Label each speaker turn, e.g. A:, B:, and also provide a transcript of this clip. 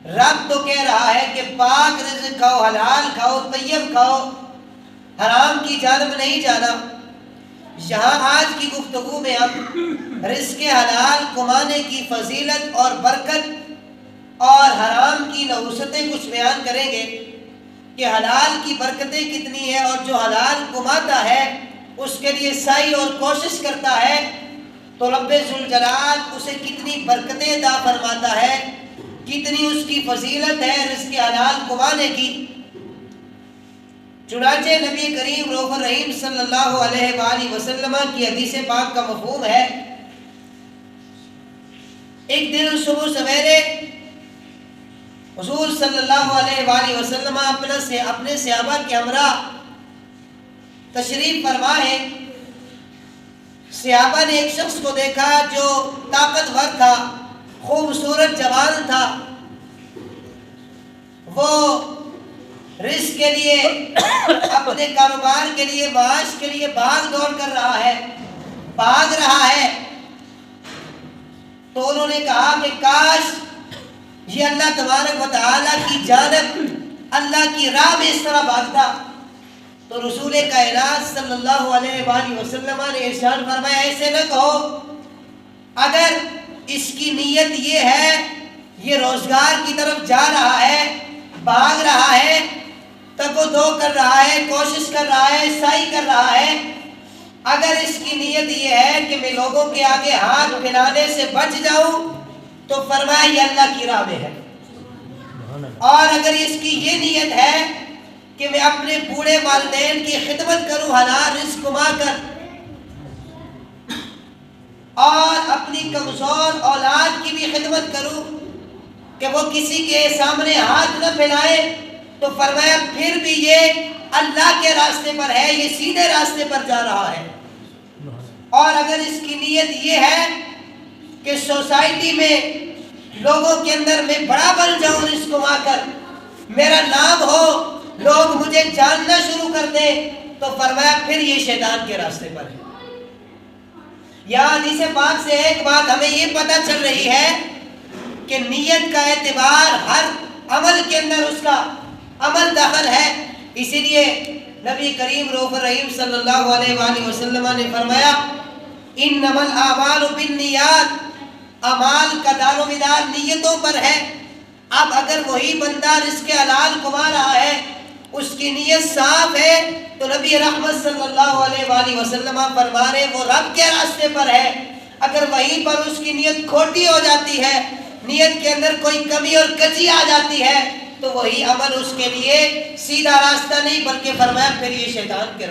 A: رب تو کہہ رہا ہے کہ پاک رزق کھاؤ، حلال کھاؤ، طیب کھاؤ، حرام کی جانب نہیں جانا۔ یہاں آج کی گفتگو میں ہم رزق حلال کمانے کی فضیلت اور برکت اور حرام کی نحوستیں کچھ بیان کریں گے کہ حلال کی برکتیں کتنی ہیں، اور جو حلال کماتا ہے اس کے لیے سعی اور کوشش کرتا ہے تو رب ذوالجلال اسے کتنی برکتیں عطا فرماتا ہے، کتنی اس کی فضیلت ہے رزق حلال کمانے کی۔ چنانچہ نبی کریم رؤوف الرحیم صلی اللہ علیہ وآلہ وسلم کی حدیث پاک کا مفہوم ہے، ایک دن صبح سویرے حضور صلی اللہ علیہ وآلہ وسلم اپنے صحابہ کے ہمراہ تشریف فرما ہے۔ صحابہ نے ایک شخص کو دیکھا جو طاقتور تھا، خوبصورت جوان تھا، وہ رزق کے لیے، اپنے کاروبار کے لیے، معاش کے لیے بھاگ دوڑ کر رہا ہے، بھاگ رہا ہے۔ تو انہوں نے کہا کہ کاش یہ اللہ تبارک و تعالیٰ کی جانب، اللہ کی راہ میں اس طرح بھاگتا۔ تو رسول کائنات صلی اللہ علیہ وآلہ وسلم نے ارشاد فرمایا ایسے نہ کہو، اگر اس کی نیت یہ ہے، یہ روزگار کی طرف جا رہا ہے، بھاگ رہا ہے، تگ و دو کر رہا ہے، کوشش کر رہا ہے، سعی کر رہا ہے، اگر اس کی نیت یہ ہے کہ میں لوگوں کے آگے ہاتھ پھیلانے سے بچ جاؤں تو فرمایا یہ اللہ کی راہ میں ہے۔ اور اگر اس کی یہ نیت ہے کہ میں اپنے بوڑھے والدین کی خدمت کروں حلال رزق کما کر، اور اپنی کمزور اولاد کی بھی خدمت کروں کہ وہ کسی کے سامنے ہاتھ نہ پھیلائے، تو فرمایا پھر بھی یہ اللہ کے راستے پر ہے، یہ سیدھے راستے پر جا رہا ہے۔ اور اگر اس کی نیت یہ ہے کہ سوسائٹی میں لوگوں کے اندر میں بڑا بن جاؤں رزق کما کر، میرا نام ہو، لوگ مجھے جاننا شروع کر دیں، تو فرمایا پھر یہ شیطان کے راستے پر ہے۔ یہاں حدیث پاک سے ایک بات ہمیں یہ پتہ چل رہی ہے کہ نیت کا اعتبار ہر عمل کے اندر اس کا عمل داخل ہے۔ اسی لیے نبی کریم رؤوف الرحیم صلی اللہ علیہ وآلہ وسلم نے فرمایا انما الاعمال بالنیات، اعمال کا دار و مدار نیتوں پر ہے۔ اب اگر وہی بندہ رزق حلال کما رہا ہے، اس کی نیت صاف ہے، تو نبی رحمت صلی اللہ علیہ وآلہ وسلم فرما رہے وہ رب کے راستے پر ہے۔ اگر وہیں پر اس کی نیت کھوٹی ہو جاتی ہے، نیت کے اندر کوئی کمی اور کجی آ جاتی ہے، تو وہی عمل اس کے لیے سیدھا راستہ نہیں، بلکہ فرمایا پھر یہ شیطان کے